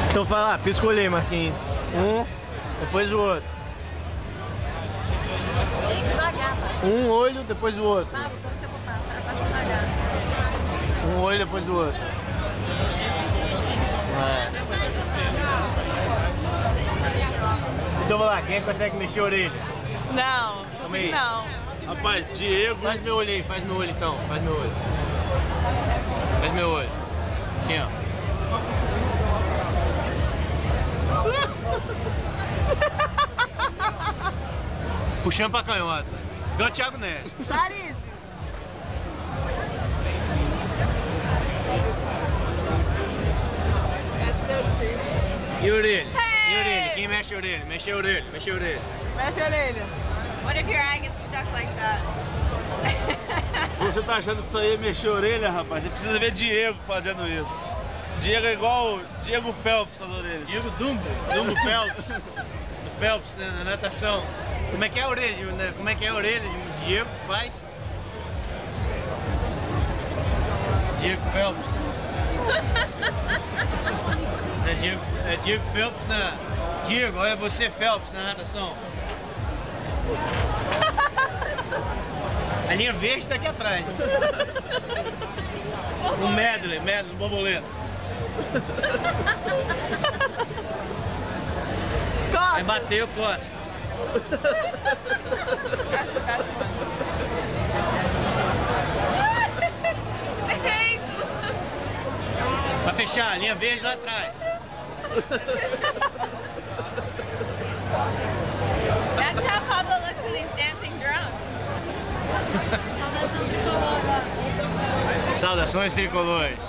Então fala, pra escolher, Marquinhos. Um, depois o outro. Devagar, Um olho, depois o outro. Pablo, quando você for passar, passa devagar. Um olho, depois o outro. Então vamos lá, quem consegue mexer a orelha? Não, Calma aí. não. Rapaz, Diego. Faz meu olho aí, faz meu olho então, faz meu olho. Faz meu olho. Assim, ó. Puxando pra canhota. Igual o Thiago Neves. Nariz. E a orelha? E a orelha? Quem mexe a orelha? Mexe a orelha, mexe a orelha. Mexe a orelha. What if your eye gets stuck like that? Se você tá achando que isso aí é mexer a orelha, rapaz, você precisa ver Diego fazendo isso. Diego é igual o Diego Phelps nas orelhas. Diego Dumbo Phelps. Do Phelps, né, na natação. Como é que é a orelha? Como é que é a orelha de Diego? Faz? Diego Phelps. É Diego Phelps na... Diego, olha você Phelps na natação. A linha verde tá aqui atrás. Um medley, um borboleta. Aí bateu, costa. Pra fechar, a linha verde lá atrás. That's how Pablo looks when he's dancing drunk. Saudações tricolores.